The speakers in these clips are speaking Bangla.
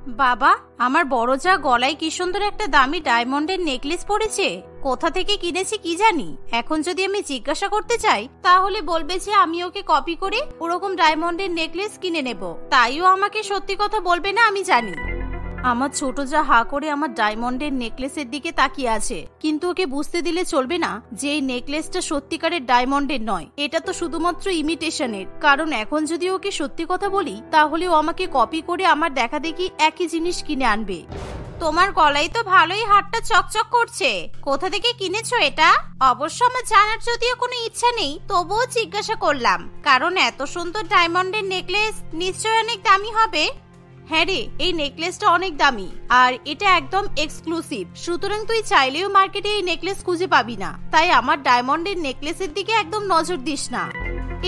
বাবা, আমার বড় যা গলায় কি সুন্দর একটা দামি ডায়মন্ডের নেকলেস পরেছে। কোথা থেকে কিনেছি কি জানি। এখন যদি আমি জিজ্ঞাসা করতে চাই তাহলে বলবে যে আমি ওকে কপি করে ওরকম ডায়মন্ডের নেকলেস কিনে নেব। তাইও আমাকে সত্যি কথা বলবে না, আমি জানি। আমার ছোট যা হা করে আমার ডায়মন্ডের নেকলেসের দিকে তাকিয়ে আছে, কিন্তু ওকে বুঝতে দিলে চলবে না যে এই নেকলেসটা সত্যিকারের ডায়মন্ডের নয়, এটা তো শুধুমাত্র ইমিটেশনের। কারণ এখন যদি ওকে সত্যি কথা বলি তাহলে ও আমাকে কপি করে আমার দেখা দেখি একই জিনিস কিনে আনবে। তোমার গলায় তো ভালোই হাতটা চকচক করছে, কোথা থেকে কিনেছো এটা? অবশ্য আমার জানার যদিও কোনো ইচ্ছা নেই, তবুও জিজ্ঞাসা করলাম, কারণ এত সুন্দর ডায়মন্ডের নেকলেস নিশ্চয়ই অনেক দামি হবে। হ্যাঁ রে, এই নেকলেসটা অনেক দামি আর এটা একদম এক্সক্লুসিভ, সুতরাং তুই চাইলেও মার্কেটে এই নেকলেস খুঁজে পাবি না। তাই আমার ডায়মন্ডের নেকলেসের দিকে একদম নজর দিস না।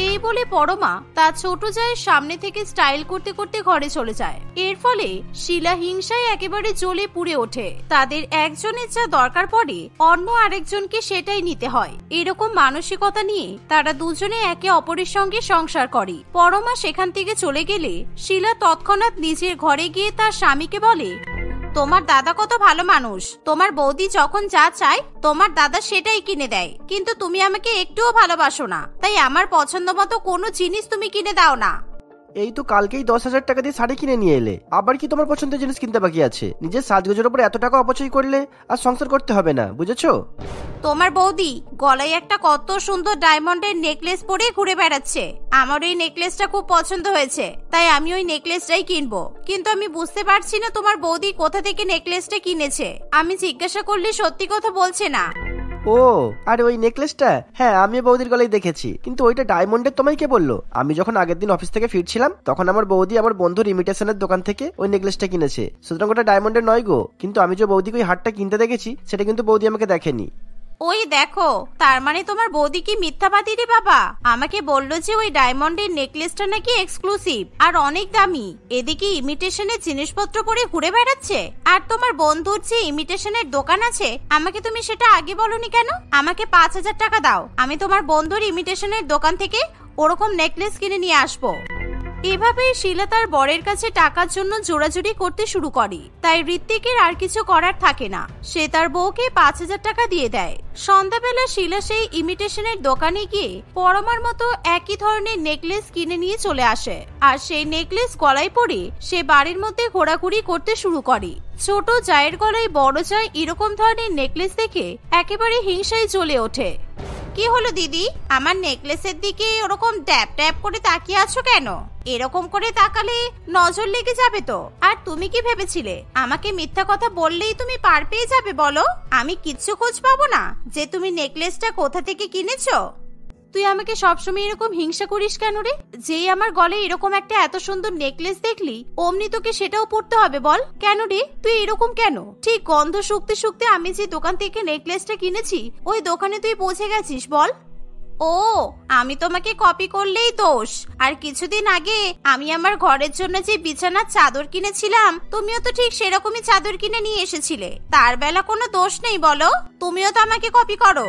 এই বলে পরমা তার ছোট জায়ের সামনে থেকে স্টাইল করতে করতে ঘরে চলে যায়। এর ফলে শিলা হিংসায় একেবারে জ্বলে পুড়ে ওঠে। তাদের একজনের যা দরকার পড়ে অন্য আরেকজনকে সেটাই নিতে হয়, এরকম মানসিকতা নিয়ে তারা দুজনে একে অপরের সঙ্গে সংসার করে। পরমা সেখান থেকে চলে গেলে শিলা তৎক্ষণাৎ নিজের ঘরে গিয়ে তার স্বামীকে বলে, তোমার দাদা কত ভালো মানুষ, তোমার বৌদি যখন যা চায় তোমার দাদা সেটাই কিনে দেয়, কিন্তু তুমি আমাকে একটুও ভালোবাসো না, তাই আমার পছন্দ মতো কোনো জিনিস তুমি কিনে দাও না। এই তো কালকেই 10,000 টাকা দিয়ে শাড়ি কিনে নিয়ে এলে, আবার কি তোমার পছন্দের জিনিস কিনতে বাকি আছে? নিজের সাজগোজের উপর এত টাকা অপচয় করলে আর সংসার করতে হবে না, বুঝেছো? তোমার বৌদি গলায় একটা কত সুন্দর ডায়মন্ডের নেকলেস পরে ঘুরে বেড়াচ্ছে, আমার ওই নেকলেসটা খুব পছন্দ হয়েছে, তাই আমি ওই নেকলেসটাই কিনবো। কিন্তু আমি বুঝতে পারছি না তোমার বৌদি কোথা থেকে নেকলেসটা কিনেছে। আমি জিজ্ঞাসা করলে সত্যি কথা বলছে না। ও আরে ওই নেকলেসটা, হ্যাঁ আমি বৌদির গলায় দেখেছি, কিন্তু ওইটা ডায়মন্ডের তোমায় কে বললো? আমি যখন আগের দিন অফিস থেকে ফিরছিলাম তখন আমার বৌদি আমার বন্ধুর ইমিটেশনের দোকান থেকে ওই নেকলেসটা কিনেছে, সুতরাং ওটা ডায়মন্ডের নয় গো। কিন্তু আমি যে বৌদিকে ওই হারটা কিনতে দেখেছি সেটা কিন্তু বৌদি আমাকে দেখেনি। ওই দেখো, তার মানে তোমার বৌদি কি মিথ্যাবাদী রে বাবা। আমাকে বললো যে ওই ডায়মন্ডের নেকলেসটা নাকি এক্সক্লুসিভ আর অনেক দামি, এদিকে ইমিটেশনের জিনিসপত্র পরে ঘুরে বেড়াচ্ছে। আর তোমার বন্ধুর যে ইমিটেশনের দোকান আছে আমাকে তুমি সেটা আগে বলনি কেন? আমাকে 5,000 টাকা দাও, আমি তোমার বন্ধুর ইমিটেশনের দোকান থেকে ওরকম নেকলেস কিনে নিয়ে আসবো। এভাবে শিলা তার বরের কাছে টাকার জন্য জোরাজুরি করতে শুরু করে। তাই ঋত্বিকের আর কিছু করার থাকে না, সে তার বউকে 5,000 টাকা দিয়ে দেয়। সন্ধ্যাবেলা শিলা সেই ইমিটেশনের দোকানে গিয়ে পরমার মতো একই ধরনের নেকলেস কিনে নিয়ে চলে আসে, আর সেই নেকলেস গলায় পরে সে বাড়ির মধ্যে ঘোরাঘুরি করতে শুরু করে। ছোট জায়ের গলায় বড় জায় এরকম ধরনের নেকলেস দেখে একেবারে হিংসায় জ্বলে ওঠে। কি হলো দিদি, আমার নেকলেসের দিকে ওরকম ট্যাপ ট্যাপ করে তাকিয়ে আছো কেন? এরকম করে তাকালে নজর লেগে যাবে তো। আর তুমি কি ভেবেছিলে আমাকে মিথ্যা কথা বললেই তুমি পার পেয়ে যাবে? বলো, আমি কিচ্ছু খোঁজ পাবো না যে তুমি নেকলেসটা কোথা থেকে কিনেছো? তুই আমাকে সবসময় এরকম হিংসা করিস কেন রে? যেই আমার গলায় এরকম একটা এত সুন্দর নেকলেস দেখলি অমনি তোকে সেটাও পড়তে হবে বল? কেন রে, তুই এরকম কেন? ঠিক গন্ধ শুকতে শুকতে আমি যে দোকান থেকে নেকলেসটা কিনেছি ওই দোকানে তুই পৌঁছে গেছিস বল? ও, আমি তোমাকে কপি করলেই দোষ। আর কিছুদিন আগে আমি আমার ঘরের জন্য যে বিছানার চাদর কিনেছিলাম তুমিও তো ঠিক সেরকমই চাদর কিনে নিয়ে এসেছিলে, তার বেলা কোনো দোষ নেই বলো? তুমিও তো আমাকে কপি করো।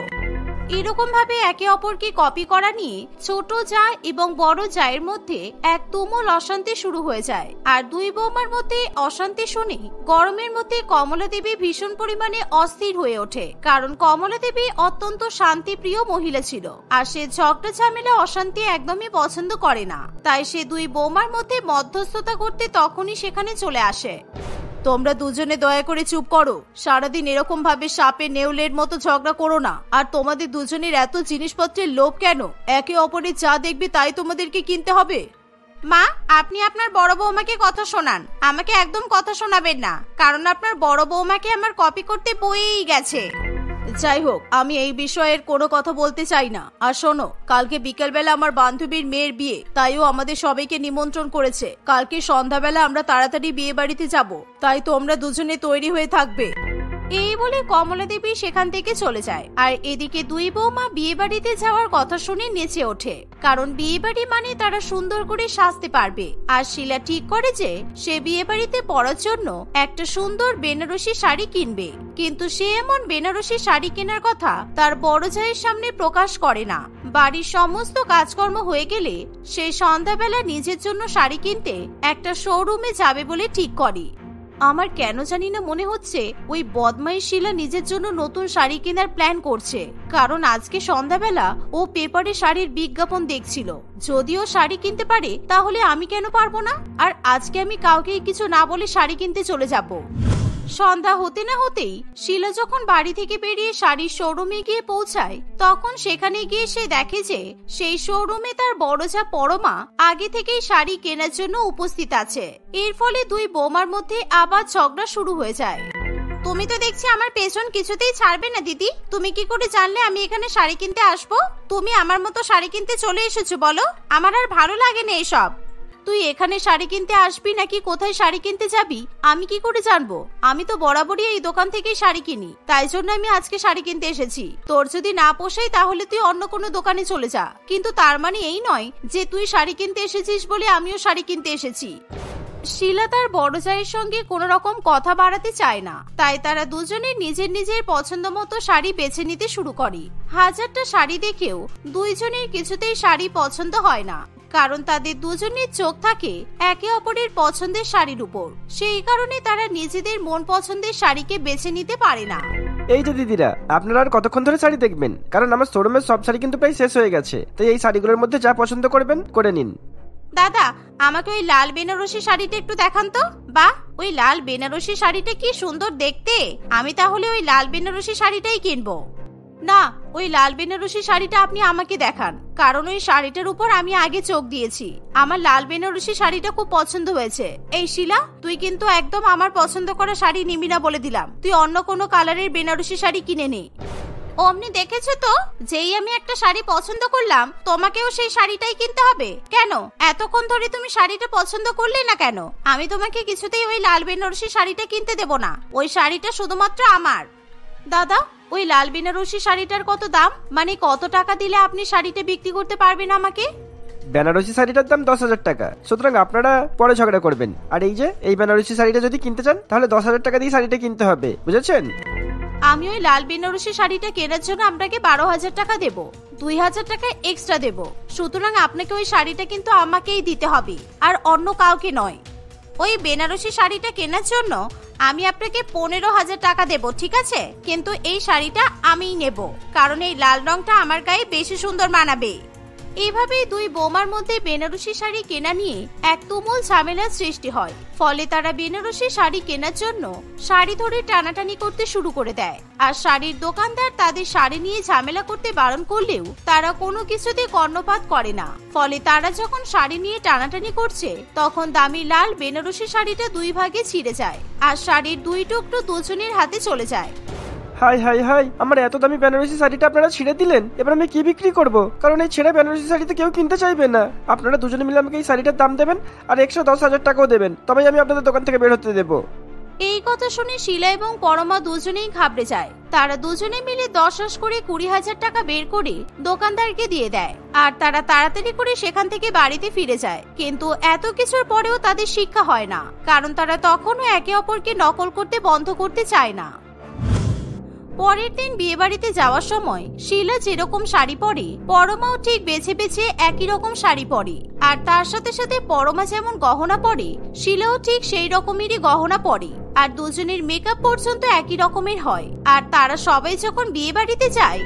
এরকম ভাবে একে অপরকে কপি করা নিয়ে ছোট জা এবং বড় জায়ের মধ্যে এক তুমুল অশান্তি শুরু হয়ে যায়। আর দুই বৌমার মধ্যে অশান্তি শুনে গরমের মধ্যে কমলা দেবী ভীষণ পরিমাণে অস্থির হয়ে ওঠে, কারণ কমলা দেবী অত্যন্ত শান্তিপ্রিয় মহিলা ছিল আর সে ঝগড়া ঝামেলা অশান্তি একদমই পছন্দ করে না। তাই সে দুই বৌমার মধ্যে মধ্যস্থতা করতে তখনই সেখানে চলে আসে। তোমরা দুজনে দয়া করে চুপ করো, সারাদিন এরকম ভাবে সাপে নেউলের মতো ঝগড়া করো না। আর তোমাদের দুজনের এত জিনিসপত্রের লোভ কেন? একে অপরের যা দেখবে তাই তোমাদেরকে কিনতে হবে। মা, আপনি আপনার বড় বৌমাকে কথা শোনান, আমাকে একদম কথা শোনাবেন না, কারণ আপনার বড় বৌমাকে আমার কপি করতে বইই গেছে। যাই হোক, আমি এই বিষয়ের কোনো কথা বলতে চাই না। আর শোনো, কালকে বিকেলবেলা আমার বান্ধবীর মেয়ের বিয়ে, তাইও আমাদের সবাইকে নিমন্ত্রণ করেছে। কালকে সন্ধ্যাবেলা আমরা তাড়াতাড়ি বিয়ে বাড়িতে যাব, তাই তোমরা দুজনে তৈরি হয়ে থাকবে। এই বলে কমলা দেবী সেখান থেকে চলে যায়। আর এদিকে দুই বৌমা বিয়ে বাড়িতে যাওয়ার কথা শুনে নেচে ওঠে, কারণ বিয়ে বাড়ি মানে তারা সুন্দর করে সাজতে পারবে। আর শিলা ঠিক করে যে সে বিয়ে বাড়িতে পরার জন্য একটা সুন্দর বেনারসি শাড়ি কিনবে, কিন্তু সে এমন বেনারসি শাড়ি কেনার কথা তার বড় জায়ের সামনে প্রকাশ করে না। বাড়ির সমস্ত কাজকর্ম হয়ে গেলে সে সন্ধ্যাবেলা নিজের জন্য শাড়ি কিনতে একটা শোরুমে যাবে বলে ঠিক করে। আমার কেন জানি না মনে হচ্ছে ওই বদমাইশ শিলা নিজের জন্য নতুন শাড়ি কেনার প্ল্যান করছে, কারণ আজকে সন্ধ্যাবেলা ও পেপারে শাড়ির বিজ্ঞাপন দেখছিল। যদিও শাড়ি কিনতে পারে তাহলে আমি কেন পারবো না? আর আজকে আমি কাউকে কিছু না বলে শাড়ি কিনতে চলে যাব। সন্ধ্যা হতে না হতেই শিলা যখন বাড়ি থেকে বেরিয়ে শাড়ির শোরুমে গিয়ে পৌঁছায়, তখন সেখানে গিয়ে সে দেখে যে সেই শোরুমে তার বড় যা পরমা আগে থেকেই শাড়ি কেনার জন্য উপস্থিত আছে। এর ফলে দুই বৌমার মধ্যে আবার ঝগড়া শুরু হয়ে যায়। তুমি তো দেখছি আমার পেছন কিছুতেই ছাড়বে না দিদি। তুমি কি করে জানলে আমি এখানে শাড়ি কিনতে আসবো? তুমি আমার মতো শাড়ি কিনতে চলে এসেছো বলো? আমার আর ভালো লাগে না এসব। তুই এখানে শাড়ি কিনতে আসবি নাকি কোথায় শাড়ি কিনতে যাবি আমি কি করে জানবো? আমি তো বরাবরই এই দোকান থেকেই শাড়ি কিনি, তাই জন্য আমি আজকে শাড়ি কিনতে এসেছি। তোর যদি না পোষায় তাহলে তুই অন্য কোনো দোকানে চলে যা, কিন্তু তার মানে এই নয় যে তুই শাড়ি কিনতে এসেছিস বলে আমিও শাড়ি কিনতে এসেছি। শিলা তার বড় জায়ের সঙ্গে কোনো রকম কথা বাড়াতে চায় না, তাই তারা দুজনে নিজের নিজের পছন্দ মতো শাড়ি বেছে নিতে শুরু করে। হাজারটা শাড়ি দেখেও দুইজনের কিছুতেই শাড়ি পছন্দ হয় না, কারণ তাদের দুজনের চোখ থাকে একে অপরের পছন্দের শাড়ির উপর। সেই কারণে তারা নিজেদের মন পছন্দের শাড়িকে বেছে নিতে পারে না। এই যে দিদিরা, আপনারা আর কতক্ষণ ধরে শাড়ি দেখবেন? কারণ আমার শোরুমের সব শাড়ি কিন্তু প্রায় শেষ হয়ে গেছে, তাই এই শাড়িগুলোর মধ্যে যা পছন্দ করবেন করে নিন। দাদা, আমাকে ওই লাল বেনারসি শাড়িটা একটু দেখান তো। বাহ, ওই লাল বেনারসি শাড়িটা কি সুন্দর দেখতে। আমি তাহলে ওই লাল বেনারসি শাড়িটাই কিনবো। না, ওই লাল বেনারসি শাড়িটা আপনি আমাকে দেখান, কারণ ওই শাড়িটার উপর আমি আগে চোখ দিয়েছি। আমার লাল বেনারসি শাড়িটা খুব পছন্দ হয়েছে। এই শিলা, তুই কিন্তু একদম আমার পছন্দ করা শাড়ি নিবি না বলে দিলাম। তুই অন্য কোনো কালারের বেনারসি শাড়ি কিনে নে। অমনি দেখেছো তো, যেই আমি একটা শাড়ি পছন্দ করলাম তোমাকেও সেই শাড়িটাই কিনতে হবে কেন? এতক্ষণ ধরে তুমি শাড়িটা পছন্দ করলে না কেন? আমি তোমাকে কিছুতেই ওই লাল বেনারসি শাড়িটা কিনতে দেব না। ওই শাড়িটা শুধুমাত্র আমার। দাদা, ওই লাল বেনারসি শাড়িটার কত দাম? মানে কত টাকা দিলে আপনি শাড়িটা বিক্রি করতে পারবেন আমাকে? বেনারসি শাড়িটার দাম 10,000 টাকা। সুতরাং আপনারা পরে ঝগড়া করবেন। আর এই যে এই বেনারসি শাড়িটা যদি কিনতে চান তাহলে 10,000 টাকা দিয়ে শাড়িটা কিনতে হবে, বুঝেছেন? আমি ওই লাল বেনারসি শাড়িটা কেনার জন্য আপনাকে 12,000 টাকা দেব, 2,000 টাকা এক্সট্রা দেব। সুতরাং আপনাকে ওই শাড়িটা কিন্তু আমাকেই দিতে হবে, আর অন্য কাউকে নয়। ওই বেনারসি শাড়িটা কেনার জন্য আমি আপনাকে 15,000 টাকা দেব, ঠিক আছে? কিন্তু এই শাড়িটা আমিই নেব, কারণ এই লাল রংটা আমার গায়ে বেশি সুন্দর মানাবে। এভাবেই দুই বৌমার মধ্যে বেনারসি শাড়ি কেনা নিয়ে এক তুমুল ঝামেলার সৃষ্টি হয়। ফলে তারা বেনারসি শাড়ি কেনার জন্য শাড়ি ধরে টানাটানি করতে শুরু করে দেয়। আর শাড়ির দোকানদার তাদের শাড়ি নিয়ে ঝামেলা করতে বারণ করলেও তারা কোনো কিছুতে কর্ণপাত করে না। ফলে তারা যখন শাড়ি নিয়ে টানাটানি করছে, তখন দামি লাল বেনারসি শাড়িটা দুই ভাগে ছিঁড়ে যায়, আর শাড়ির দুই টুকরো দুজনের হাতে চলে যায়। হাই হাই হাই, আমার এত দামি বেনারসি শাড়িটা আপনারা ছিঁড়ে দিলেন। এবার আমি কি বিক্রি করব? কারণ এই ছেঁড়া বেনারসি শাড়িতে কেউ কিনতে চাইবে না। আপনারা দুজনে মিলে আমাকে এই শাড়িটার দাম দেবেন আর 110,000 টাকাও দেবেন, তবেই আমি আপনাদের দোকান থেকে বের হতে দেবো। এই কথা শুনে শিলা এবং পরমা দুজনেই ঘাবড়ে যায়। তারা দুজনে মিলে 10 করে 20,000 টাকা বের করে দোকানদারকে দিয়ে দেয়, আর তারা তাড়াতাড়ি করে সেখান থেকে বাড়িতে ফিরে যায়। কিন্তু এত কিছুর পরেও তাদের শিক্ষা হয় না, কারণ তারা তখনও একে অপরকে নকল করতে বন্ধ করতে চায় না। পরের দিন বিয়ে বাড়িতে যাওয়ার সময় শিলা যেরকম শাড়ি পরে, পরমাও ঠিক বেছে বেছে একই রকম শাড়ি পরে। আর তার সাথে সাথে পরমা যেমন গহনা পরে, শিলাও ঠিক সেই রকমেরই গহনা পরে। আর দুজনের মেকআপ পর্যন্ত একই রকমের হয়। আর তারা সবাই যখন বিয়ে বাড়িতে যায়,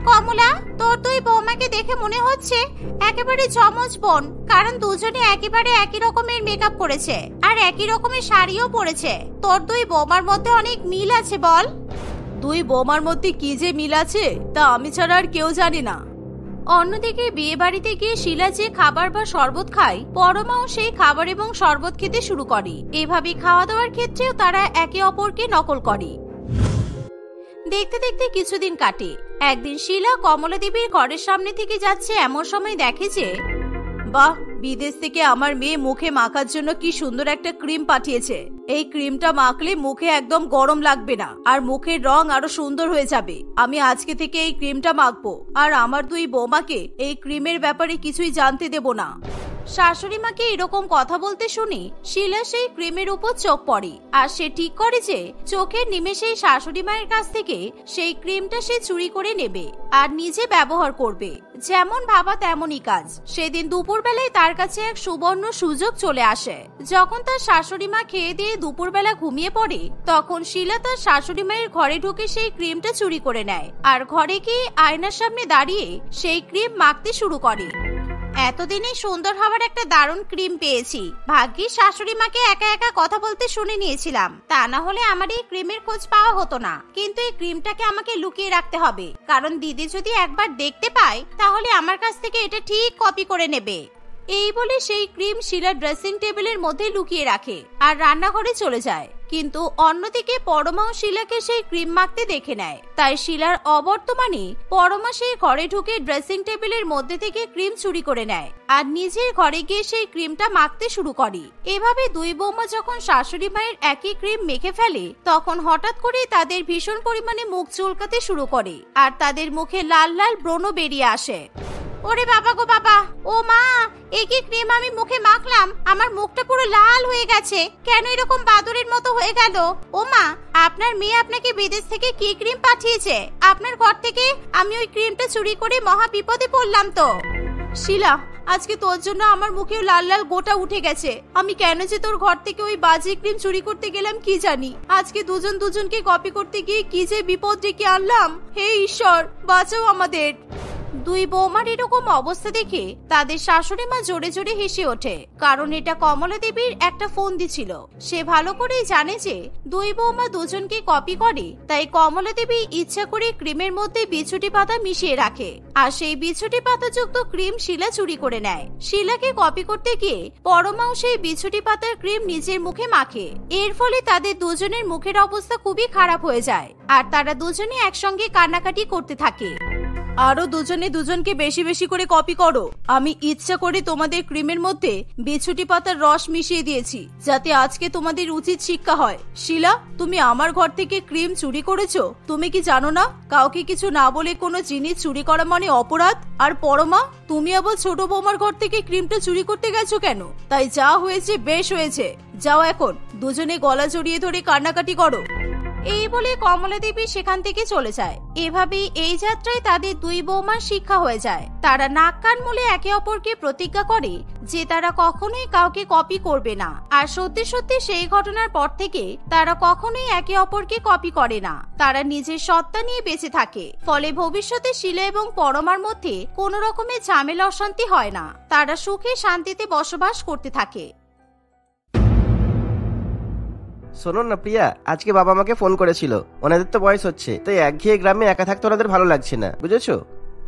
কমলা, তোর দুই বৌমাকে দেখে মনে হচ্ছে একেবারে জমজ বোন, কারণ দুজনে একেবারে একই রকমের মেকআপ করেছে আর একই রকমের শাড়িও পরেছে। তোর দুই বৌমার মধ্যে অনেক মিল আছে বল। দুই বৌমার মধ্যে কি যে মিল আছে তা আমি ছাড়া আর কেউ জানে না। অন্যদিকে বিয়ে বাড়িতে গিয়ে শিলা যে খাবার বা শরবত খায়, পরমাও সেই খাবার এবং শরবত খেতে শুরু করে। এভাবে খাওয়া দাওয়ার ক্ষেত্রেও তারা একে অপরকে নকল করে। দেখতে দেখতে কিছুদিন কাটে। একদিন শিলা কমলা দেবীর ঘরের সামনে থেকে যাচ্ছে, এমন সময় দেখে যে, বাহ, বিদেশ থেকে আমার মেয়ে মুখে মাখার জন্য কি সুন্দর একটা ক্রিম পাঠিয়েছে। এই ক্রিমটা মাখলে মুখে একদম গরম লাগবে না, আর মুখের রং আরো সুন্দর হয়ে যাবে। আমি আজকে থেকে এই ক্রিমটা মাখবো, আর আমার দুই বৌমাকে এই ক্রিমের ব্যাপারে কিছুই জানতে দেব না। শাশুড়ি মাকে এরকম কথা বলতে শুনে শিলা সেই ক্রিমের উপর চোখ পড়ে আর সে ঠিক করে যে চোখের নিমেষেই শাশুড়ি মায়ের কাছ থেকে সেই ক্রিমটা সে চুরি করে নেবে আর নিজে ব্যবহার করবে। যেমন ভাবা তেমনই কাজ। সেদিন দুপুরবেলায় তার কাছে এক সুবর্ণ সুযোগ চলে আসে। যখন তার শাশুড়ি মা খেয়ে দিয়ে দুপুরবেলা ঘুমিয়ে পড়ে তখন শিলা তার শাশুড়ি মায়ের ঘরে ঢুকে সেই ক্রিমটা চুরি করে নেয় আর ঘরে গিয়ে আয়নার সামনে দাঁড়িয়ে সেই ক্রিম মাখতে শুরু করে। এতদিনে সুন্দর হওয়ার একটা দারুণ ক্রিম পেয়েছি। ভাগ্যিস শাশুড়ি মাকে একা একা কথা বলতে শুনে নিয়েছিলাম, তা না হলে আমার এই ক্রিমের খোঁজ পাওয়া হতো না। কিন্তু এই ক্রিমটাকে আমাকে লুকিয়ে রাখতে হবে, কারণ দিদি যদি একবার দেখতে পায় তাহলে আমার কাছ থেকে এটা ঠিক কপি করে নেবে। এই বলে সেই ক্রিম শিলার ড্রেসিং টেবিলের মধ্যে লুকিয়ে রাখে আর রান্নাঘরে চলে যায়। কিন্তু অন্যদিকে পরমাও শিলাকে সেই ক্রিম মাখতে দেখে নেয়। তাই শিলার অবর্তমানে পরমা সেই ঘরে ঢুকে ড্রেসিং টেবিলের মধ্যে থেকে ক্রিম চুরি করে নেয় আর নিজের ঘরে গিয়ে সেই ক্রিমটা মাখতে শুরু করে। এভাবে দুই বৌমা যখন শাশুড়ি মায়ের একই ক্রিম মেখে ফেলে তখন হঠাৎ করে তাদের ভীষণ পরিমাণে মুখ চুলকাতে শুরু করে আর তাদের মুখে লাল লাল ব্রণ বেরিয়ে আসে। ওরে বাবা গো বাবা, ও মা, একই ক্রিম আমি মুখে মাখলাম, আমার মুখটা পুরো লাল হয়ে গেছে, কেন এরকম বাদুড়ের মতো হয়ে গেল? ও মা, আপনার মেয়ে আপনাকে বিদেশ থেকে কি ক্রিম পাঠিয়েছে? আপনার ঘর থেকে আমি ওই ক্রিমটা চুরি করে মহা বিপদে পড়লাম তো। শিলা, আজকে তোর জন্য আমার মুখে লাল লাল গোটা উঠে গেছে। আমি কেন যে তোর ঘর থেকে ওই বাজে ক্রিম চুরি করতে গেলাম কি জানি। আজকে দুজন দুজনকে কপি করতে গিয়ে কি যে বিপদ ডেকে আনলাম। হে ঈশ্বর, বাঁচাও আমাদের। দুই বৌমার এরকম অবস্থা দেখে তাদের শাশুড়ি মা জোরে জোরে হেসে ওঠে, কারণ এটা কমলা দেবীর একটা ফন্দি ছিল। সে ভালো করেই জানে যে দুই বৌমা দুজনকে কপি করে, তাই কমলা দেবী ইচ্ছা করে ক্রিমের মধ্যে বিছুটি পাতা মিশিয়ে রাখে আর সেই বিছুটি পাতাযুক্ত ক্রিম শিলা চুরি করে নেয়। শিলাকে কপি করতে গিয়ে পরমাও সেই বিছুটি পাতার ক্রিম নিজের মুখে মাখে। এর ফলে তাদের দুজনের মুখের অবস্থা খুবই খারাপ হয়ে যায় আর তারা দুজনে একসঙ্গে কান্নাকাটি করতে থাকে। আরো দুজনে দুজনকে বেশি বেশি করে কপি করো। আমি ইচ্ছা করে তোমাদের ক্রিমের মধ্যে বিছুটি পাতার রস মিশিয়ে দিয়েছি যাতে আজকে তোমাদের উচিত শিক্ষা হয়। শিলা, তুমি আমার ঘর থেকে ক্রিম চুরি করেছো। তুমি কি জানো না কাউকে কিছু না বলে কোনো জিনিস চুরি করা মানে অপরাধ? আর পরমা, তুমি আবার ছোট বৌমার ঘর থেকে ক্রিমটা চুরি করতে গেছো কেন? তাই যা হয়েছে বেশ হয়েছে, যাও এখন দুজনে গলা জড়িয়ে ধরে কান্নাকাটি করো। এই বলে কমলা দেবী সেখান থেকে চলে যায়। এভাবেই এই যাত্রায় তাদের দুই বৌমার শিক্ষা হয়ে যায়। তারা নাক কান মলে একে অপরকে প্রতিজ্ঞা করে যে তারা কখনোই কাউকে কপি করবে না। আর সত্যি সত্যি সেই ঘটনার পর থেকে তারা কখনোই একে অপরকে কপি করে না। তারা নিজের সত্তা নিয়ে বেঁচে থাকে। ফলে ভবিষ্যতে শিলা এবং পরমার মধ্যে কোনো রকমের ঝামেলা অশান্তি হয় না। তারা সুখে শান্তিতে বসবাস করতে থাকে। শোনো না প্রিয়া, আজকে বাবা আমাকে ফোন করেছিল। ওনাদের তো বয়স হচ্ছে, তাই একঘেয়ে গ্রামে একা থাকতে ওনাদের ভালো লাগছে না, বুঝেছো?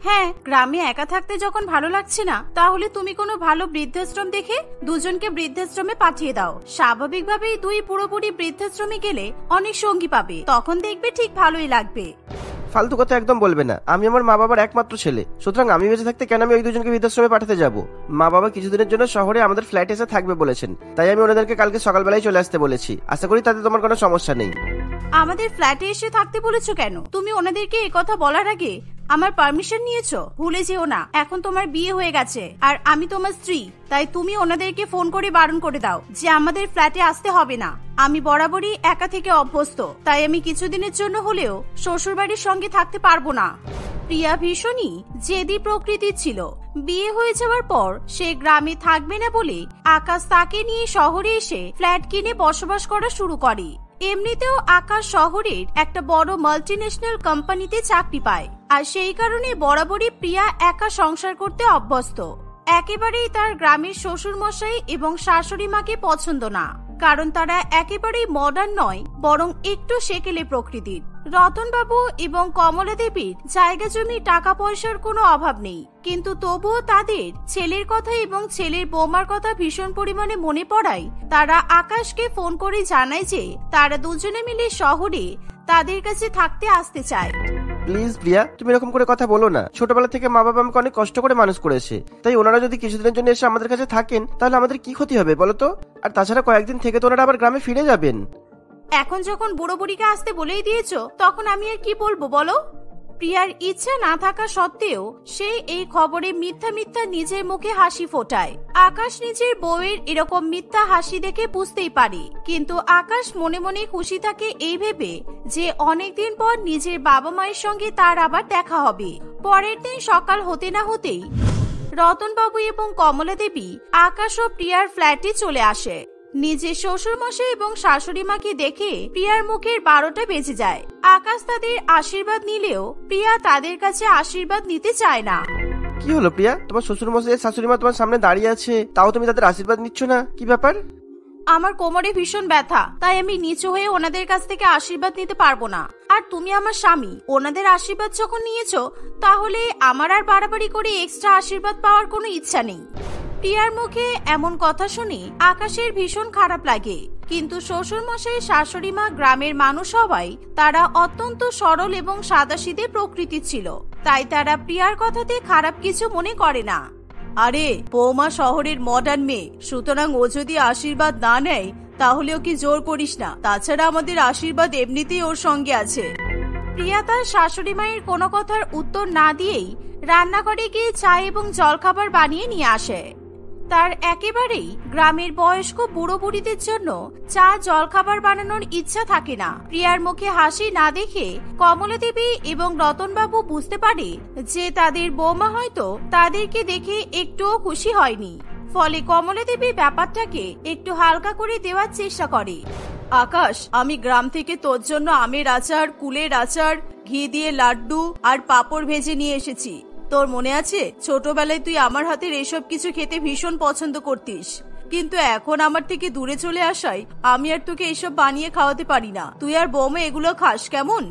হ্যাঁ, গ্রামে একা থাকতে যখন ভালো লাগছে না, তাহলে তুমি কোনো ভালো বৃদ্ধাশ্রম দেখে দুজনকে বৃদ্ধাশ্রমে পাঠিয়ে দাও। স্বাভাবিকভাবেই দুই পুরোপুরি বৃদ্ধাশ্রমে গেলে অনেক সঙ্গী পাবে, তখন দেখবে ঠিক ভালোই লাগবে। ফালতু কথা একদম বলবে না। আমি আমার মা বাবার একমাত্র ছেলে, সুতরাং আমি বেঁচে থাকতে কেন আমি ওই দুজনকে বৃদ্ধাশ্রমে পাঠাতে যাব? মা বাবা কিছুদিনের জন্য শহরে আমাদের ফ্ল্যাটে এসে থাকবে বলেছেন, তাই আমি ওনাদেরকে কালকে সকালবেলায় চলে আসতে বলেছি। আশা করি তাতে তোমার কোনো সমস্যা নেই। আমাদের ফ্ল্যাটে এসে থাকতে বলেছো কেন? তুমি ওনাদেরকে এই কথা বলার আগে আমার পারমিশন নিয়েছো? ভুলে যেও না, এখন তোমার বিয়ে হয়ে গেছে আর আমি তোমার স্ত্রী। তাই তুমি ওনাদেরকে ফোন করে বারণ করে দাও যে আমাদের ফ্ল্যাটে আসতে হবে না। আমি বরাবরই একা থেকে অভ্যস্ত, তাই আমি কিছুদিনের জন্য হলেও শ্বশুর বাড়ির সঙ্গে থাকতে পারবো না। প্রিয়া ভীষণই জেদি প্রকৃতির ছিল। বিয়ে হয়ে যাওয়ার পর সে গ্রামে থাকবে না বলে আকাশ তাকে নিয়ে শহরে এসে ফ্ল্যাট কিনে বসবাস করা শুরু করে। এমনিতেও আকাশ শহরের একটা বড় মাল্টিন্যাশনাল কোম্পানিতে চাকরি পায় আর সেই কারণে বরাবরই প্রিয়া একা সংসার করতে অভ্যস্ত। একেবারেই তার গ্রামের শ্বশুর মশাই এবং শাশুড়ি মাকে পছন্দ না, কারণ তারা একেবারেই মডার্ন নয়, বরং একটু সেকেলে প্রকৃতির। রতনবাবু এবং কমলা দেবীর জায়গা জমি টাকা পয়সার কোনো অভাব নেই, কিন্তু তবুও তাদের ছেলের কথা এবং ছেলের বৌমার কথা ভীষণ পরিমাণে মনে পড়ায় তারা আকাশকে ফোন করে জানায় যে তারা দুজনে মিলে শহরে তাদের কাছে থাকতে আসতে চায়। প্লিজ প্রিয়া, তুমি এরকম করে কথা বলো না। ছোটবেলা থেকে মা বাবা আমাকে অনেক কষ্ট করে মানুষ করেছে, তাই ওনারা যদি কিছুদিনের জন্য এসে আমাদের কাছে থাকেন তাহলে আমাদের কি ক্ষতি হবে বলো তো? আর তাছাড়া কয়েকদিন থেকে তো ওনারা আবার গ্রামে ফিরে যাবেন। এখন যখন বুড়ো বুড়িকে আসতে বলেই দিয়েছো, তখন আমি আর কি বলবো বলো? প্রিয়ার ইচ্ছা না থাকা সত্ত্বেও সে এই খবরে মিথ্যা মিথ্যা নিজের মুখে হাসি ফোটায়। আকাশ নিজের বউয়ের এরকম মিথ্যা হাসি দেখে বুঝতেই পারে, কিন্তু আকাশ মনে মনে খুশি থাকে এই ভেবে যে অনেকদিন পর নিজের বাবা মায়ের সঙ্গে তার আবার দেখা হবে। পরের দিন সকাল হতে না হতেই রতনবাবু এবং কমলা দেবী আকাশ ও প্রিয়ার ফ্ল্যাটে চলে আসে। নিজের শ্বশুর মশাই এবং শাশুড়ি মাকে দেখে প্রিয়ার মুখের 12টা বেজে যায়। আকাশ তাদের আশীর্বাদ নিলেও প্রিয়া তাদের কাছে আশীর্বাদ নিতে চায় না। কি হলো প্রিয়া, তোমার শ্বশুর মশাই শাশুড়ি মা তোমার সামনে দাঁড়িয়ে আছে, তাও তুমি তাদের আশীর্বাদ নিচ্ছ না, কি ব্যাপার? আমার কোমরে ভীষণ ব্যথা, তাই আমি নিচু হয়ে ওনাদের কাছ থেকে আশীর্বাদ নিতে পারবো না। আর তুমি আমার স্বামী, ওনাদের আশীর্বাদ যখন নিয়েছো তাহলে আমার আর বাড়াবাড়ি করে এক্সট্রা আশীর্বাদ পাওয়ার কোনো ইচ্ছা নেই। প্রিয়ার মুখে এমন কথা শুনে আকাশের ভীষণ খারাপ লাগে, কিন্তু শ্বশুর মশাই শাশুড়ি মা গ্রামের মানুষ হওয়ায় তারা অত্যন্ত সরল এবং সাদাসিধে প্রকৃতির ছিল, তাই তারা প্রিয়ার কথাতে খারাপ কিছু মনে করে না। আরে বৌমা শহরের মডার্ন মেয়ে, সুতরাং ও যদি আশীর্বাদ না নেয় তাহলে ওকে জোর করিস না, তাছাড়া আমাদের আশীর্বাদ এমনিতেই ওর সঙ্গে আছে। প্রিয়া তার শাশুড়ি মায়ের কোনো কথার উত্তর না দিয়েই রান্নাঘরে গিয়ে চা এবং জলখাবার বানিয়ে নিয়ে আসে। তার একেবারেই গ্রামের বয়স্ক বুড়ো বুড়িদের জন্য চা জলখাবার বানানোর ইচ্ছা থাকে না। প্রিয়ার মুখে হাসি না দেখে কমলা দেবী এবং রতনবাবু বুঝতে পারে যে তাদের বৌমা হয়তো তাদেরকে দেখে একটুও খুশি হয়নি, ফলে কমলা দেবী ব্যাপারটাকে একটু হালকা করে দেওয়ার চেষ্টা করে। আকাশ, আমি গ্রাম থেকে তোর জন্য আমের আচার, কুলের আচার, ঘি দিয়ে লাড্ডু আর পাঁপড় ভেজে নিয়ে এসেছি। তোর মনে আছে ছোটবেলায় তুই আমার হাতের এসব কিছু খেতে ভীষণ পছন্দ করতিস, কিন্তু এখন আমার থেকে দূরে চলে আসায় আমি আর তোকে এসব বানিয়ে খাওয়াতে পারি না। তুই আর বৌমা এগুলো খাস কেমন?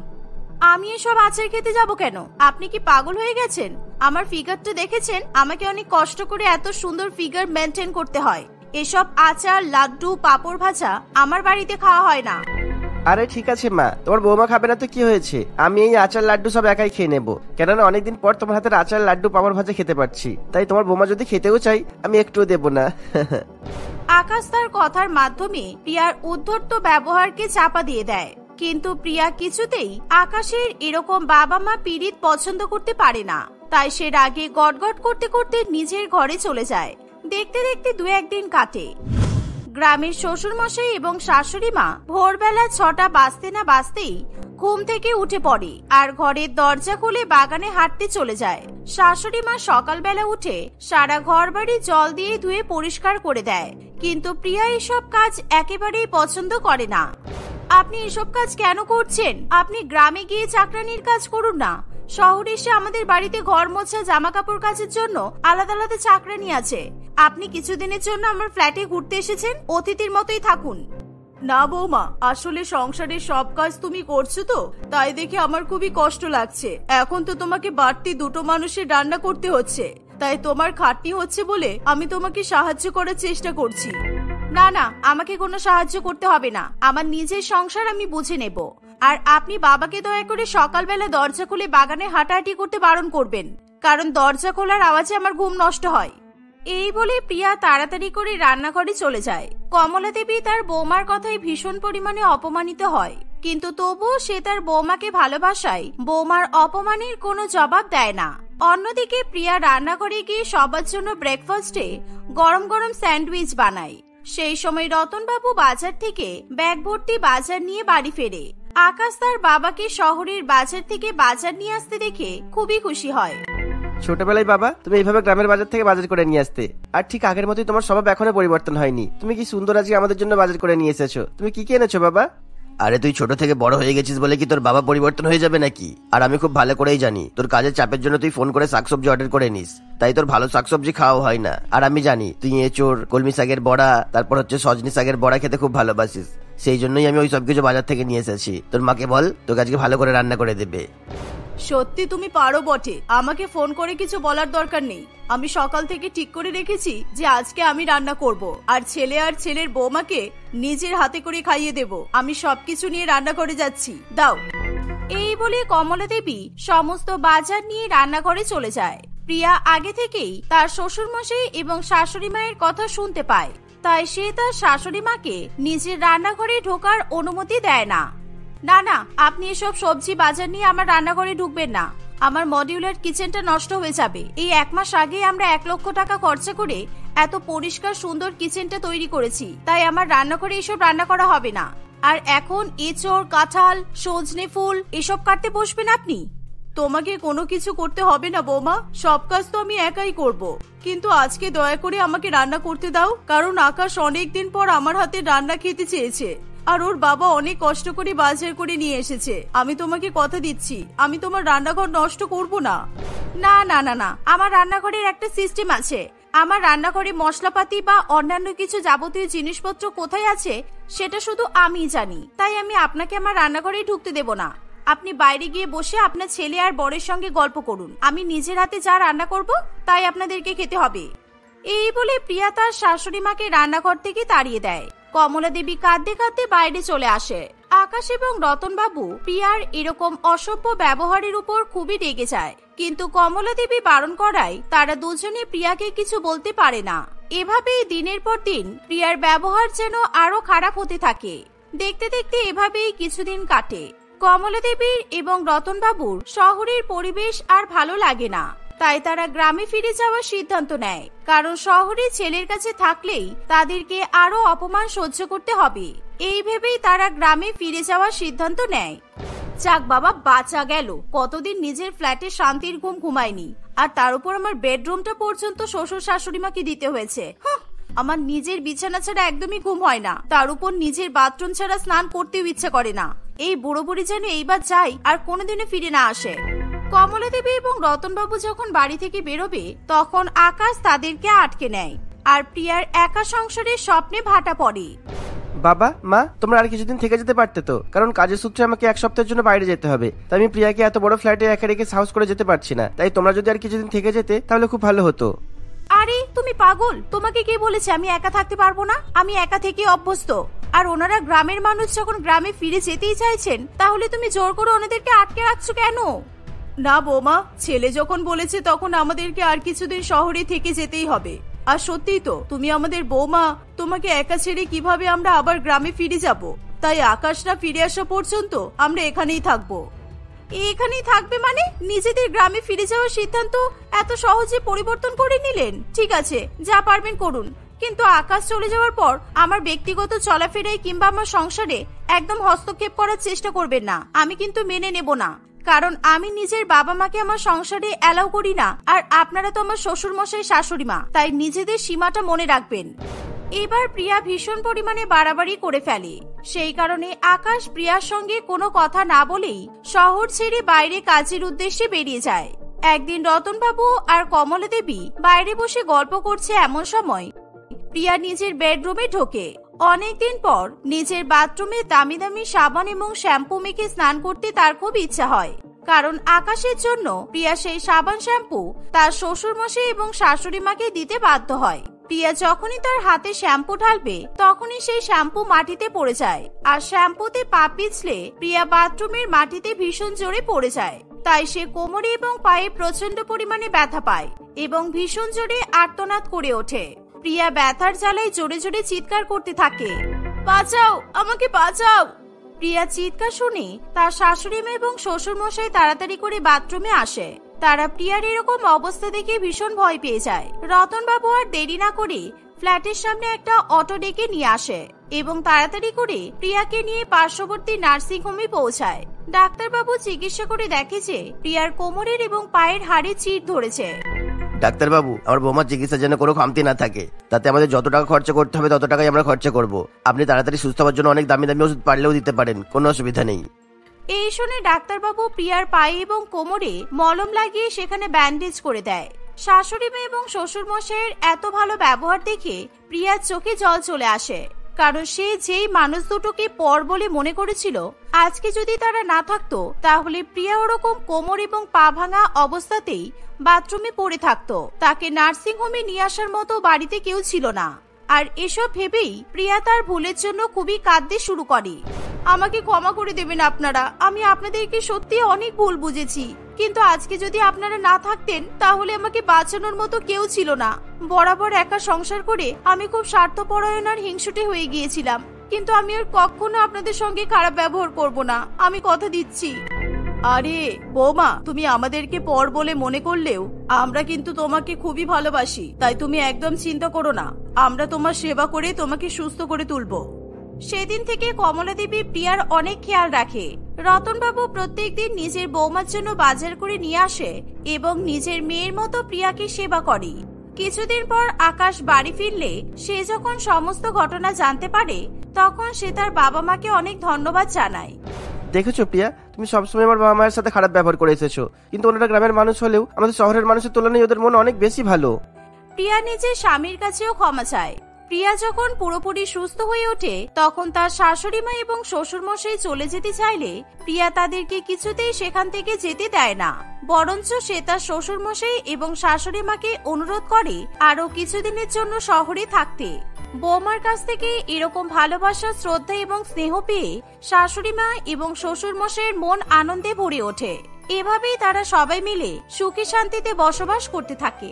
আমি এসব আচার খেতে যাব কেন? আপনি কি পাগল হয়ে গেছেন? আমার ফিগারটা দেখেছেন? আমাকে অনেক কষ্ট করে এত সুন্দর ফিগার মেনটেন করতে হয়। এসব আচার, লাড্ডু, পাঁপড় ভাজা আমার বাড়িতে খাওয়া হয় না। আরে ঠিক আছে মা, তোমার বৌমা খাবে না তো কি হয়েছে, আমি এই আচার লাড্ডু সব একাই খেয়ে নেবো, কেননা অনেকদিন পর তোমার হাতের আচার লাড্ডু পাঁপড় ভাজা খেতে পারছি, তাই তোমার বৌমা যদি খেতেও চাই আমি একটুও দেবো না। আকাশ তার কথার মাধ্যমে প্রিয়ার উদ্ধর্ত ব্যবহারকে চাপা দিয়ে দেয়, কিন্তু প্রিয়া কিছুতেই আকাশের এরকম বাবা মা পীড়িত পছন্দ করতে পারে না, তাই সে রাগে গটগট করতে করতে নিজের ঘরে চলে যায়। দেখতে দেখতে 2-1 দিন কাটে। গ্রামের শ্বশুর মশাই এবং শাশুড়ি মা ভোরবেলা 6টা বাজতে না বাজতেই ঘুম থেকে উঠে পড়ে আর ঘরের দরজা খুলে বাগানে হাঁটতে চলে যায়। শাশুড়ি মা সকালবেলা উঠে সারা ঘর বাড়ি জল দিয়ে ধুয়ে পরিষ্কার করে দেয়, কিন্তু প্রিয়া এসব কাজ একেবারেই পছন্দ করে না। আপনি এসব কাজ কেন করছেন? আপনি গ্রামে গিয়ে চাকরানির কাজ করুন না। শহরে এসে আমাদের বাড়িতে ঘর মোছা, জামা কাপড় কাচের জন্য আলাদা আলাদা চাকরানি আছে। আপনি কিছুদিনের জন্য আমার ফ্ল্যাটে ঘুরতে এসেছেন, অতিথির মতোই থাকুন। না বৌমা, আসলে সংসারের সব কাজ তুমি করছো তো, তাই দেখে আমার খুবই কষ্ট লাগছে। এখন তো তোমাকে বাড়তি 2টো মানুষের রান্না করতে হচ্ছে, তাই তোমার খাটনি হচ্ছে বলে আমি তোমাকে সাহায্য করার চেষ্টা করছি। না না, আমাকে কোনো সাহায্য করতে হবে না, আমার নিজের সংসার আমি বুঝে নেব। আর আপনি বাবাকে দয়া করে সকালবেলা দরজা খুলে বাগানে হাঁটাহাঁটি করতে বারণ করবেন, কারণ দরজা খোলার আওয়াজে আমার ঘুম নষ্ট হয়। এই বলে প্রিয়া তাড়াতাড়ি করে রান্নাঘরে চলে যায়। কমলা দেবী তার বৌমার কথায় ভীষণ পরিমাণে অপমানিত হয়, কিন্তু তবুও সে তার বৌমাকে ভালোবাসায় বৌমার অপমানের কোনো জবাব দেয় না। অন্যদিকে প্রিয়া রান্নাঘরে গিয়ে সবার জন্য ব্রেকফাস্টে গরম গরম স্যান্ডউইচ বানায়। সেই সময় রতনবাবু বাজার থেকে ব্যাগ ভর্তি বাজার নিয়ে বাড়ি ফেরে। আকাশ তার বাবাকে শহরের বাজার থেকে বাজার নিয়ে আসতে দেখে খুবই খুশি হয়। ছোটবেলায় বাবা তুমি এইভাবে গ্রামের বাজার থেকে বাজার করে নিয়ে আসতে, আর ঠিক আগের মতোই তোমার স্বভাব এখনো পরিবর্তন হয়নি। তুমি কি সুন্দর আজকে আমাদের জন্য বাজার করে নিয়ে এসেছো। তুমি কি কি এনেছো বাবা? আরে তুই ছোট থেকে বড় হয়ে গেছিস বলে কি তোর বাবা পরিবর্তন হয়ে যাবে নাকি? আর আমি খুব ভালো করেই জানি তোর কাজের চাপের জন্য তুই ফোন করে শাকসবজি অর্ডার করে নিস, তাই তোর ভালো শাকসবজি খাওয়া হয় না। আর আমি জানি তুই এঁচোড়, কলমি শাকের বড়া, তারপর হচ্ছে সজনি শাকের বড়া খেতে খুব ভালোবাসিস, সেই জন্যই আমি ওই সব কিছু বাজার থেকে নিয়ে এসেছি। তোর মাকে বল তোকে আজকে ভালো করে রান্না করে দেবে। সত্যি তুমি পারো বটে, আমাকে ফোন করে কিছু বলার দরকার নেই। আমি সকাল থেকে ঠিক করে রেখেছি যে আজকে আমি রান্না করব, আর ছেলে আর ছেলের বৌমাকে নিজের হাতে করে খাইয়ে দেব। আমি সবকিছু নিয়ে রান্না করে যাচ্ছি, দাও। এই বলে কমলা দেবী সমস্ত বাজার নিয়ে রান্নাঘরে চলে যায়। প্রিয়া আগে থেকেই তার শ্বশুরমশাই এবং শাশুড়ি মায়ের কথা শুনতে পায়, তাই সে তার শাশুড়ি মাকে নিজের রান্নাঘরে ঢোকার অনুমতি দেয় না। না না, আপনি এসব সবজি বাজার নিয়ে আমার রান্নাঘরে ঢুকবেন না। আমার মডিউলার কিচেনটা নষ্ট হয়ে যাবে। এই 1 মাস আগে আমরা 1 লক্ষ টাকা খরচা করে এত পরিষ্কার সুন্দর কিচেনটা তৈরি করেছি, তাই আমার রান্নাঘরে এসব রান্না করা হবে না। আর এখন এঁচড়, কাঁঠাল, সজনে ফুল এসব কাটতে বসবেন আপনি? তোমাকে কোনো কিছু করতে হবে না বৌমা, সব কাজ তো আমি একাই করব। কিন্তু আজকে দয়া করে আমাকে রান্না করতে দাও, কারণ আকাশ অনেকদিন পর আমার হাতে রান্না খেতে চেয়েছে। আর ওর বাবা অনেক কষ্ট করে বাজার করে নিয়ে এসেছে। আমি তোমাকে কথা দিচ্ছি, আমি তোমার রান্নাঘর নষ্ট করব না। না না না না, আমার রান্নাঘরের একটা সিস্টেম আছে। আমার রান্নাঘরে মশলাপাতি বা অন্যান্য কিছু যাবতীয় জিনিসপত্র কোথায় আছে সেটা শুধু আমিই জানি। তাই আমি আপনাকে আমার রান্নাঘরে ঢুকতে দেব না। আপনি বাইরে গিয়ে বসে আপনার ছেলে আর বরের সঙ্গে গল্প করুন। আমি নিজের হাতে যা রান্না করব তাই আপনাদেরকে খেতে হবে। এই বলে প্রিয়া তার শাশুড়ি মাকে রান্নাঘর থেকে তাড়িয়ে দেয়। কমলা দেবী কাঁদতে কাঁদতে বাইরে চলে আসে। আকাশ এবং রতন বাবু প্রিয়ার এরকম অসভ্য ব্যবহারের উপর খুবই রেগে যায়, কিন্তু কমলা দেবী বারণ করায় তারা দুজনে প্রিয়াকে কিছু বলতে পারে না। এভাবেই দিনের পর দিন প্রিয়ার ব্যবহার যেন আরো খারাপ হতে থাকে। দেখতে দেখতে এভাবেই কিছুদিন কাটে। কমলা দেবীর এবং রতন বাবুর শহরের পরিবেশ আর ভালো লাগে না, তাই তারা গ্রামে ফিরে যাওয়ার সিদ্ধান্ত নেয়। কারণ শহরে ছেলের কাছে থাকলেই তাদেরকে আরো অপমান সহ্য করতে হবে। এই ভেবেই তারা গ্রামে ফিরে যাওয়ার সিদ্ধান্ত নেয়। যাক বাবা, বাঁচা গেল। কতদিন নিজের ফ্ল্যাটে শান্তির ঘুম ঘুমায়নি, আর তার উপর আমার বেডরুমটা পর্যন্ত শ্বশুর শাশুড়ি মাকে দিতে হয়েছে। আমার নিজের বিছানা ছাড়া একদমই ঘুম হয় না, তার উপর নিজের বাথরুম ছাড়া স্নান করতেও ইচ্ছে করে না। এই বুড়ো বুড়ি যেন এইবার যাই আর কোনোদিনও ফিরে না আসে। কমলা দেবী এবং রতনবাবু যখন বাড়ি থেকে বেরোবে তখন আকাশ তাদেরকে আটকে নেয়, আর প্রিয়ার একা সংসারের স্বপ্নে ভাটা পড়ে। বাবা মা, তোমরা আর কিছুদিন থেকে যেতে পারতে তো, কারণ কাজের সূত্রে আমাকে 1 সপ্তাহের জন্য বাইরে যেতে হবে। তাই আমি প্রিয়াকে এত বড় ফ্ল্যাটে একা রেখে সাহস করে যেতে পারছি না। তাই তোমরা যদি আর কিছুদিন থেকে যেতে তাহলে খুব ভালো হতো। আরে তুমি পাগল, তোমাকে কে বলেছে আমি একা থাকতে পারবো না? আমি একা থেকে অভ্যস্ত। আর ওনারা গ্রামের মানুষ যখন গ্রামে ফিরে যেতেই চাইছেন, তাহলে তুমি জোর করে ওনাদেরকে আটকে রাখছো কেন? না বৌমা, ছেলে যখন বলেছে তখন আমাদেরকে আর কিছুদিন শহরে থেকে যেতেই হবে। আর সত্যিই তো তুমি আমাদের বৌমা, তোমাকে একা ছেড়ে কিভাবে আমরা আবার গ্রামে ফিরে যাব? তাই আকাশ না ফিরে আসা পর্যন্ত আমরা এখানেই থাকবো। এখানেই থাকবে মানে? নিজেদের গ্রামে ফিরে যাওয়ার সিদ্ধান্ত এত সহজে পরিবর্তন করে নিলেন? ঠিক আছে, যা পারবেন করুন, কিন্তু আকাশ চলে যাওয়ার পর আমার ব্যক্তিগত চলাফেরায় কিংবা আমার সংসারে একদম হস্তক্ষেপ করার চেষ্টা করবেন না। আমি কিন্তু মেনে নেব না, কারণ আমি নিজের বাবা মাকে আমার সংসারে অ্যালাউ করি না। আর আপনারা তো আমার শ্বশুর মশাই শাশুড়ি মা, তাই নিজেদের সীমাটা মনে রাখবেন। এবার প্রিয়া ভীষণ পরিমাণে বাড়াবাড়ি করে ফেলে। সেই কারণে আকাশ প্রিয়ার সঙ্গে কোনো কথা না বলেই শহর ছেড়ে বাইরে কাজের উদ্দেশ্যে বেরিয়ে যায়। একদিন রতনবাবু আর কমলা দেবী বাইরে বসে গল্প করছে, এমন সময় প্রিয়া নিজের বেডরুমে ঢোকে। অনেকদিন পর নিজের বাথরুমে দামি দামি সাবান এবং শ্যাম্পু মেখে স্নান করতে তার খুব ইচ্ছা হয়, কারণ আকাশের জন্য প্রিয়া সেই সাবান শ্যাম্পু তার শ্বশুর মশাই এবং শাশুড়ি মাকে দিতে বাধ্য হয়। প্রিয়া যখনই তার হাতে শ্যাম্পু ঢালবে তখনই সেই শ্যাম্পু মাটিতে পড়ে যায়, আর শ্যাম্পুতে পা পিছলে প্রিয়া বাথরুমের মাটিতে ভীষণ জোরে পড়ে যায়। তাই সে কোমরে এবং পায়ে প্রচন্ড পরিমাণে ব্যথা পায় এবং ভীষণ জোরে আর্তনাদ করে ওঠে। প্রিয়া ব্যথার জ্বালায় জোরে জোরে চিৎকার করতে থাকে, বাঁচাও, আমাকে বাঁচাও। প্রিয়া চিৎকার শুনে তার শাশুড়ি মা এবং শ্বশুর মশাই তাড়াতাড়ি করে বাথরুমে আসে। তারা প্রিয়ার এরকম অবস্থা দেখে ভীষণ ভয় পেয়ে যায়। রতন বাবু আর দেরি না করে ফ্ল্যাটের সামনে একটা অটো ডেকে নিয়ে আসে এবং তাড়াতাড়ি করে প্রিয়াকে নিয়ে পার্শ্ববর্তী নার্সিং হোমে পৌঁছায়। ডাক্তারবাবু চিকিৎসা করে দেখে যে প্রিয়ার কোমরের এবং পায়ের হাড়ে চিড় ধরেছে। ডাক্তারবাবু, আমার বৌমার চিকিৎসা যেন কোনো খামতি না থাকে, তাতে আমাদের যত টাকা খরচা করতে হবে তত টাকাই আমরা খরচা করব। আপনি তাড়াতাড়ি সুস্থ হওয়ার জন্য অনেক দামি দামি ওষুধ পারলেও দিতে পারেন, কোনো অসুবিধা নেই। এই শুনে ডাক্তারবাবু প্রিয়ার পায়ে এবং কোমরে মলম লাগিয়ে সেখানে ব্যান্ডেজ করে দেয়। শাশুড়ি মা এবং শ্বশুর মশাইয়ের এত ভালো ব্যবহার দেখে প্রিয়ার চোখে জল চলে আসে, কারণ সে যেই মানুষ দুটোকে পর বলে মনে করেছিল, আজকে যদি তারা না থাকতো তাহলে প্রিয়া ওরকম কোমর এবং পা ভাঙা অবস্থাতেই বাথরুমে পড়ে থাকতো। তাকে নার্সিং হোমে নিয়ে আসার মতো বাড়িতে কেউ ছিল না। আর এসব ভেবেই প্রিয়া তার ভুলের জন্য খুবই কাঁদতে শুরু করে। আমাকে ক্ষমা করে দেবেন আপনারা, আমি আপনাদেরকে সত্যি অনেক ভুল বুঝেছি, কিন্তু আজকে যদি আপনারা না থাকতেন তাহলে আমাকে বাঁচানোর মতো কেউ ছিল না। বরাবর একা সংসার করে আমি খুব স্বার্থপরায়ণ আর হিংসুটে হয়ে গিয়েছিলাম, কিন্তু আমি আর কখনো আপনাদের সঙ্গে খারাপ ব্যবহার করব না, আমি কথা দিচ্ছি। আরে বৌমা, তুমি আমাদেরকে পর বলে মনে করলেও আমরা কিন্তু তোমাকে খুবই ভালোবাসি, তাই তুমি একদম চিন্তা করো না, আমরা তোমার সেবা করে তোমাকে সুস্থ করে তুলবো। সেদিন থেকে কমলা দেবী প্রিয়ার অনেক খেয়াল রাখে। রতনবাবু প্রত্যেকদিন নিজের বৌমার জন্য বাজার করে নিয়ে আসে এবং নিজের মেয়ের মতো প্রিয়াকে সেবা করে। কিছুদিন পর আকাশ বাড়ি ফিরলে সে যখন সমস্ত ঘটনা জানতে পারে তখন সে তার বাবা মাকে অনেক ধন্যবাদ জানায়। দেখেছো প্রিয়া, তুমি সবসময় আমার বাবা মায়ের সাথে খারাপ ব্যবহার করে এসেছো, কিন্তু ওনারা গ্রামের মানুষ হলেও আমাদের শহরের মানুষের তুলনায় ওদের মন অনেক বেশি ভালো। প্রিয়া নিজের স্বামীর কাছেও ক্ষমা চায়। প্রিয়া যখন পুরোপুরি সুস্থ হয়ে ওঠে তখন তার শাশুড়ি মা এবং শ্বশুর মশাই চলে যেতে চাইলে প্রিয়া তাদেরকে কিছুতেই সেখান থেকে যেতে দেয় না, বরঞ্চ সে তার শ্বশুর মশাই এবং শাশুড়ি মাকে অনুরোধ করে আরো কিছুদিনের জন্য শহরে থাকতে। বৌমার কাছ থেকে এরকম ভালোবাসা, শ্রদ্ধা এবং স্নেহ পেয়ে শাশুড়ি মা এবং শ্বশুর মশাইয়ের মন আনন্দে ভরে ওঠে। এভাবেই তারা সবাই মিলে সুখে শান্তিতে বসবাস করতে থাকে।